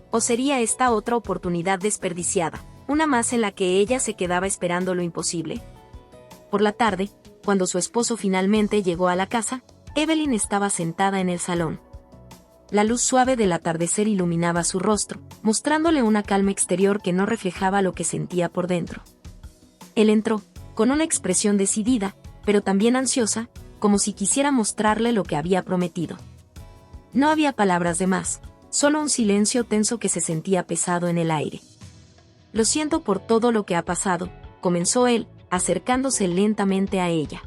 ¿O sería esta otra oportunidad desperdiciada, una más en la que ella se quedaba esperando lo imposible? Por la tarde, cuando su esposo finalmente llegó a la casa, Evelyn estaba sentada en el salón. La luz suave del atardecer iluminaba su rostro, mostrándole una calma exterior que no reflejaba lo que sentía por dentro. Él entró, con una expresión decidida, pero también ansiosa, como si quisiera mostrarle lo que había prometido. No había palabras de más, solo un silencio tenso que se sentía pesado en el aire. Lo siento por todo lo que ha pasado, comenzó él, acercándose lentamente a ella.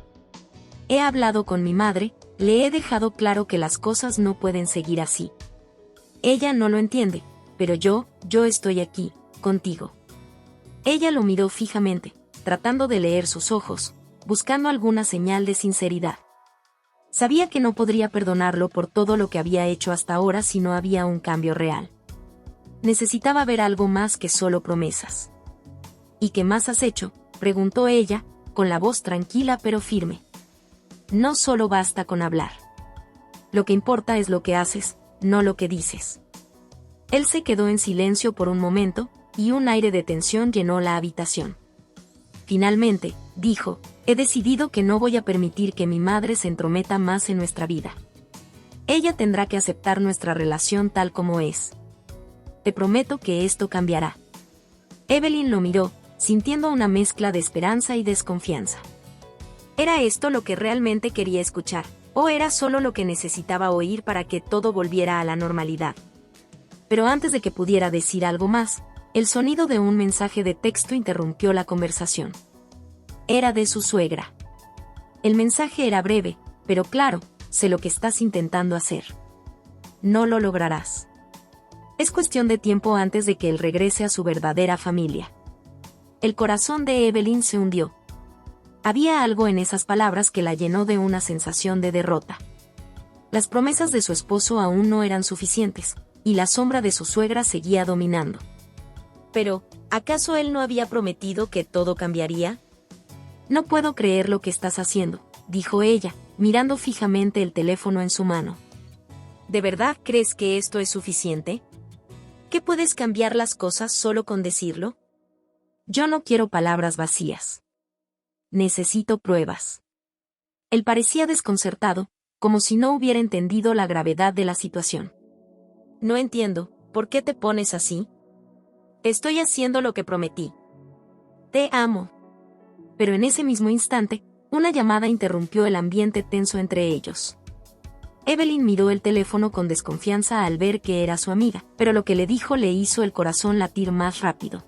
He hablado con mi madre, le he dejado claro que las cosas no pueden seguir así. Ella no lo entiende, pero yo estoy aquí, contigo. Ella lo miró fijamente, tratando de leer sus ojos, buscando alguna señal de sinceridad. Sabía que no podría perdonarlo por todo lo que había hecho hasta ahora si no había un cambio real. Necesitaba ver algo más que solo promesas. ¿Y qué más has hecho?, preguntó ella, con la voz tranquila pero firme. No solo basta con hablar. Lo que importa es lo que haces, no lo que dices. Él se quedó en silencio por un momento, y un aire de tensión llenó la habitación. Finalmente, dijo, he decidido que no voy a permitir que mi madre se entrometa más en nuestra vida. Ella tendrá que aceptar nuestra relación tal como es. Te prometo que esto cambiará. Evelyn lo miró, sintiendo una mezcla de esperanza y desconfianza. ¿Era esto lo que realmente quería escuchar, o era solo lo que necesitaba oír para que todo volviera a la normalidad? Pero antes de que pudiera decir algo más, el sonido de un mensaje de texto interrumpió la conversación. Era de su suegra. El mensaje era breve, pero claro, sé lo que estás intentando hacer. No lo lograrás. Es cuestión de tiempo antes de que él regrese a su verdadera familia. El corazón de Evelyn se hundió. Había algo en esas palabras que la llenó de una sensación de derrota. Las promesas de su esposo aún no eran suficientes, y la sombra de su suegra seguía dominando. Pero, ¿acaso él no había prometido que todo cambiaría? No puedo creer lo que estás haciendo, dijo ella, mirando fijamente el teléfono en su mano. ¿De verdad crees que esto es suficiente? ¿Que puedes cambiar las cosas solo con decirlo? Yo no quiero palabras vacías. Necesito pruebas. Él parecía desconcertado, como si no hubiera entendido la gravedad de la situación. No entiendo, ¿por qué te pones así? Estoy haciendo lo que prometí. Te amo. Pero en ese mismo instante, una llamada interrumpió el ambiente tenso entre ellos. Evelyn miró el teléfono con desconfianza al ver que era su amiga, pero lo que le dijo le hizo el corazón latir más rápido.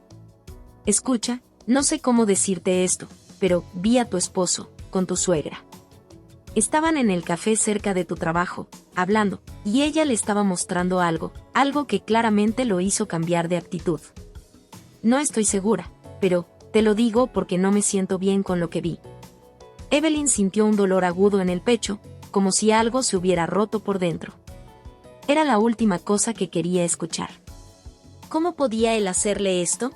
Escucha, no sé cómo decirte esto, pero vi a tu esposo, con tu suegra. Estaban en el café cerca de tu trabajo, hablando, y ella le estaba mostrando algo que claramente lo hizo cambiar de actitud. No estoy segura, pero, te lo digo porque no me siento bien con lo que vi. Evelyn sintió un dolor agudo en el pecho, como si algo se hubiera roto por dentro. Era la última cosa que quería escuchar. ¿Cómo podía él hacerle esto?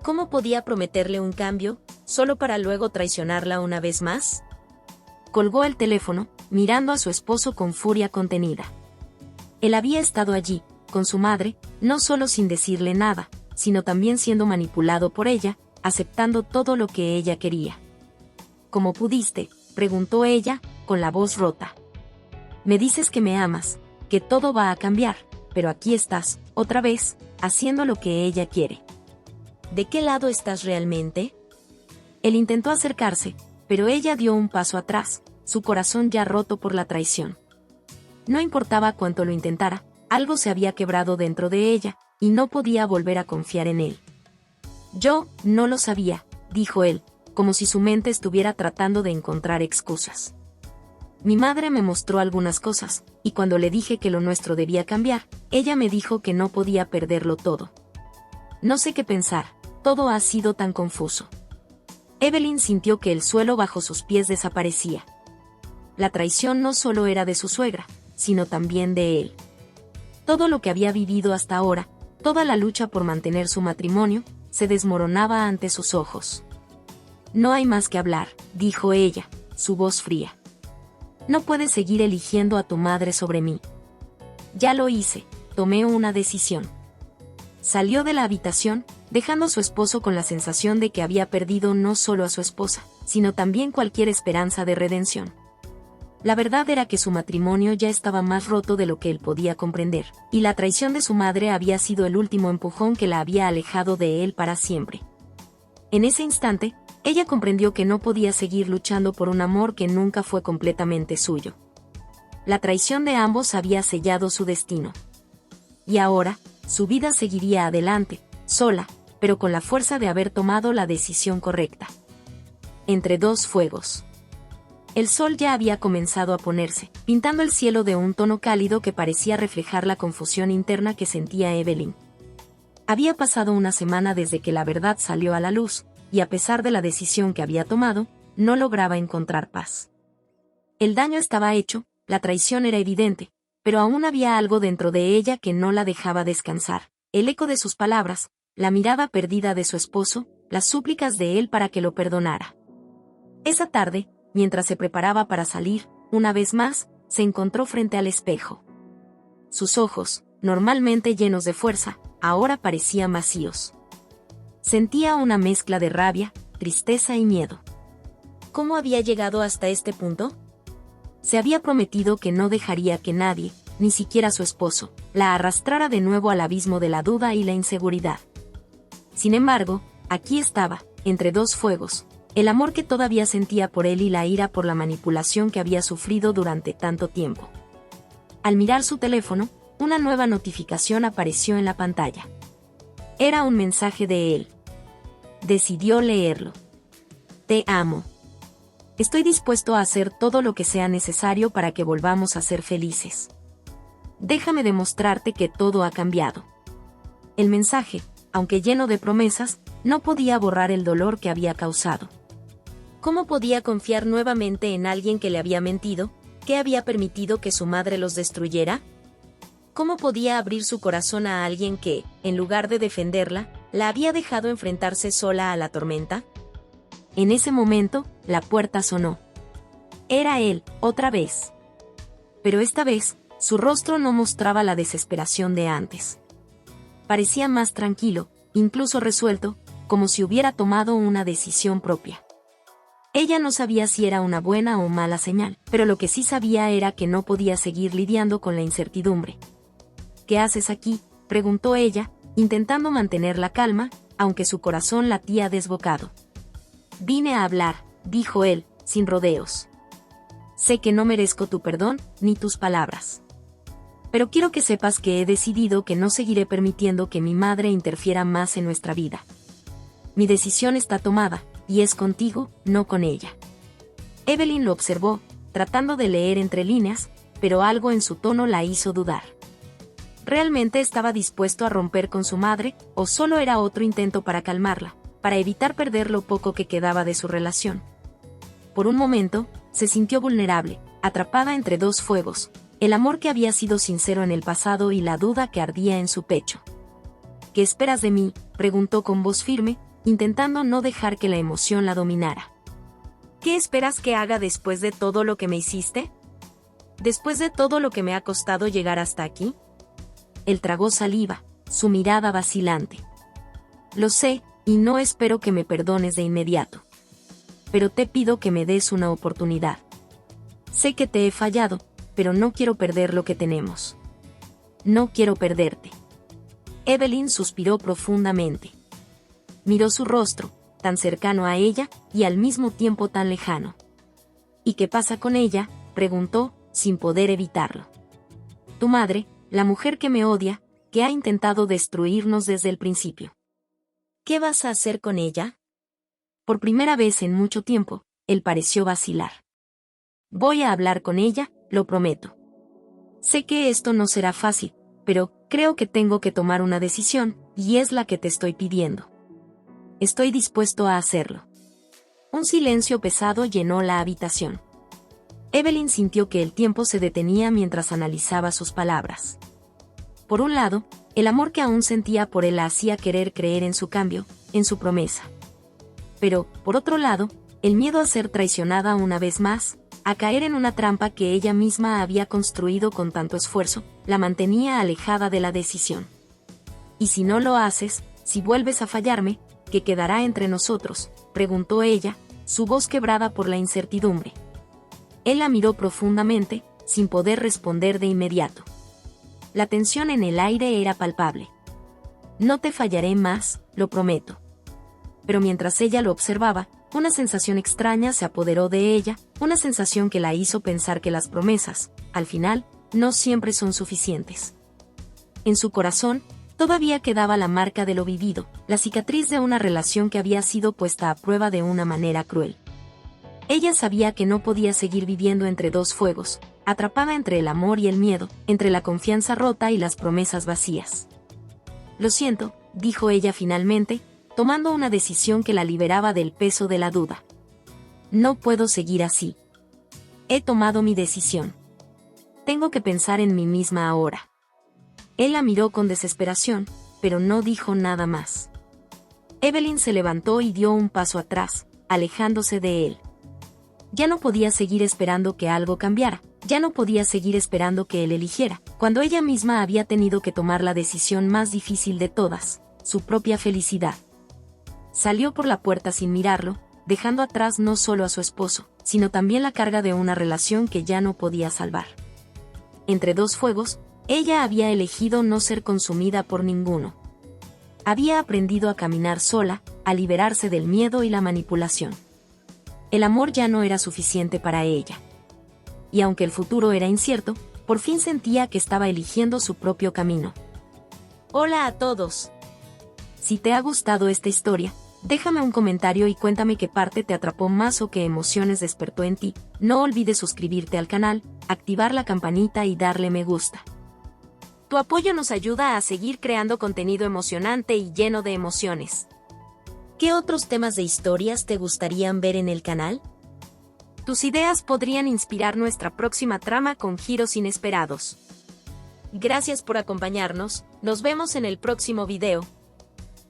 ¿Cómo podía prometerle un cambio, solo para luego traicionarla una vez más? Colgó el teléfono, mirando a su esposo con furia contenida. Él había estado allí, con su madre, no solo sin decirle nada, sino también siendo manipulado por ella, aceptando todo lo que ella quería. ¿Cómo pudiste?, preguntó ella, con la voz rota. Me dices que me amas, que todo va a cambiar, pero aquí estás, otra vez, haciendo lo que ella quiere. ¿De qué lado estás realmente? Él intentó acercarse, pero ella dio un paso atrás, su corazón ya roto por la traición. No importaba cuánto lo intentara, algo se había quebrado dentro de ella, y no podía volver a confiar en él. Yo no lo sabía, dijo él, como si su mente estuviera tratando de encontrar excusas. Mi madre me mostró algunas cosas, y cuando le dije que lo nuestro debía cambiar, ella me dijo que no podía perderlo todo. No sé qué pensar, todo ha sido tan confuso. Evelyn sintió que el suelo bajo sus pies desaparecía. La traición no solo era de su suegra, sino también de él. Todo lo que había vivido hasta ahora, toda la lucha por mantener su matrimonio, se desmoronaba ante sus ojos. No hay más que hablar, dijo ella, su voz fría. No puedes seguir eligiendo a tu madre sobre mí. Ya lo hice, tomé una decisión. Salió de la habitación, dejando a su esposo con la sensación de que había perdido no solo a su esposa, sino también cualquier esperanza de redención. La verdad era que su matrimonio ya estaba más roto de lo que él podía comprender, y la traición de su madre había sido el último empujón que la había alejado de él para siempre. En ese instante, ella comprendió que no podía seguir luchando por un amor que nunca fue completamente suyo. La traición de ambos había sellado su destino. Y ahora, su vida seguiría adelante, sola, pero con la fuerza de haber tomado la decisión correcta. Entre dos fuegos. El sol ya había comenzado a ponerse, pintando el cielo de un tono cálido que parecía reflejar la confusión interna que sentía Evelyn. Había pasado una semana desde que la verdad salió a la luz, y a pesar de la decisión que había tomado, no lograba encontrar paz. El daño estaba hecho, la traición era evidente, pero aún había algo dentro de ella que no la dejaba descansar, el eco de sus palabras, la mirada perdida de su esposo, las súplicas de él para que lo perdonara. Esa tarde, mientras se preparaba para salir, una vez más, se encontró frente al espejo. Sus ojos, normalmente llenos de fuerza, ahora parecían vacíos. Sentía una mezcla de rabia, tristeza y miedo. ¿Cómo había llegado hasta este punto? Se había prometido que no dejaría que nadie, ni siquiera su esposo, la arrastrara de nuevo al abismo de la duda y la inseguridad. Sin embargo, aquí estaba, entre dos fuegos, el amor que todavía sentía por él y la ira por la manipulación que había sufrido durante tanto tiempo. Al mirar su teléfono, una nueva notificación apareció en la pantalla. Era un mensaje de él. Decidió leerlo. Te amo. Estoy dispuesto a hacer todo lo que sea necesario para que volvamos a ser felices. Déjame demostrarte que todo ha cambiado. El mensaje, aunque lleno de promesas, no podía borrar el dolor que había causado. ¿Cómo podía confiar nuevamente en alguien que le había mentido, que había permitido que su madre los destruyera? ¿Cómo podía abrir su corazón a alguien que, en lugar de defenderla, la había dejado enfrentarse sola a la tormenta? En ese momento, la puerta sonó. Era él, otra vez. Pero esta vez, su rostro no mostraba la desesperación de antes. Parecía más tranquilo, incluso resuelto, como si hubiera tomado una decisión propia. Ella no sabía si era una buena o mala señal, pero lo que sí sabía era que no podía seguir lidiando con la incertidumbre. ¿Qué haces aquí?, preguntó ella, intentando mantener la calma, aunque su corazón latía desbocado. Vine a hablar, dijo él, sin rodeos. Sé que no merezco tu perdón, ni tus palabras. Pero quiero que sepas que he decidido que no seguiré permitiendo que mi madre interfiera más en nuestra vida. Mi decisión está tomada, y es contigo, no con ella. Evelyn lo observó, tratando de leer entre líneas, pero algo en su tono la hizo dudar. ¿Realmente estaba dispuesto a romper con su madre, o solo era otro intento para calmarla, para evitar perder lo poco que quedaba de su relación? Por un momento, se sintió vulnerable, atrapada entre dos fuegos, el amor que había sido sincero en el pasado y la duda que ardía en su pecho. ¿Qué esperas de mí?, preguntó con voz firme, intentando no dejar que la emoción la dominara. ¿Qué esperas que haga después de todo lo que me hiciste? ¿Después de todo lo que me ha costado llegar hasta aquí? Él tragó saliva, su mirada vacilante. Lo sé, y no espero que me perdones de inmediato. Pero te pido que me des una oportunidad. Sé que te he fallado, pero no quiero perder lo que tenemos. No quiero perderte. Evelyn suspiró profundamente. Miró su rostro, tan cercano a ella, y al mismo tiempo tan lejano. ¿Y qué pasa con ella?, preguntó, sin poder evitarlo. Tu madre, la mujer que me odia, que ha intentado destruirnos desde el principio. ¿Qué vas a hacer con ella? Por primera vez en mucho tiempo, él pareció vacilar. Voy a hablar con ella, lo prometo. Sé que esto no será fácil, pero creo que tengo que tomar una decisión, y es la que te estoy pidiendo. Estoy dispuesto a hacerlo. Un silencio pesado llenó la habitación. Evelyn sintió que el tiempo se detenía mientras analizaba sus palabras. Por un lado, el amor que aún sentía por él la hacía querer creer en su cambio, en su promesa. Pero, por otro lado, el miedo a ser traicionada una vez más, a caer en una trampa que ella misma había construido con tanto esfuerzo, la mantenía alejada de la decisión. ¿Y si no lo haces, si vuelves a fallarme, qué quedará entre nosotros?, preguntó ella, su voz quebrada por la incertidumbre. Él la miró profundamente, sin poder responder de inmediato. La tensión en el aire era palpable. No te fallaré más, lo prometo. Pero mientras ella lo observaba, una sensación extraña se apoderó de ella, una sensación que la hizo pensar que las promesas, al final, no siempre son suficientes. En su corazón, todavía quedaba la marca de lo vivido, la cicatriz de una relación que había sido puesta a prueba de una manera cruel. Ella sabía que no podía seguir viviendo entre dos fuegos, atrapada entre el amor y el miedo, entre la confianza rota y las promesas vacías. Lo siento, dijo ella finalmente, tomando una decisión que la liberaba del peso de la duda. No puedo seguir así. He tomado mi decisión. Tengo que pensar en mí misma ahora. Él la miró con desesperación, pero no dijo nada más. Evelyn se levantó y dio un paso atrás, alejándose de él. Ya no podía seguir esperando que algo cambiara, ya no podía seguir esperando que él eligiera, cuando ella misma había tenido que tomar la decisión más difícil de todas, su propia felicidad. Salió por la puerta sin mirarlo, dejando atrás no solo a su esposo, sino también la carga de una relación que ya no podía salvar. Entre dos fuegos, ella había elegido no ser consumida por ninguno. Había aprendido a caminar sola, a liberarse del miedo y la manipulación. El amor ya no era suficiente para ella. Y aunque el futuro era incierto, por fin sentía que estaba eligiendo su propio camino. Hola a todos. Si te ha gustado esta historia, déjame un comentario y cuéntame qué parte te atrapó más o qué emociones despertó en ti. No olvides suscribirte al canal, activar la campanita y darle me gusta. Tu apoyo nos ayuda a seguir creando contenido emocionante y lleno de emociones. ¿Qué otros temas de historias te gustarían ver en el canal? Tus ideas podrían inspirar nuestra próxima trama con giros inesperados. Gracias por acompañarnos, nos vemos en el próximo video.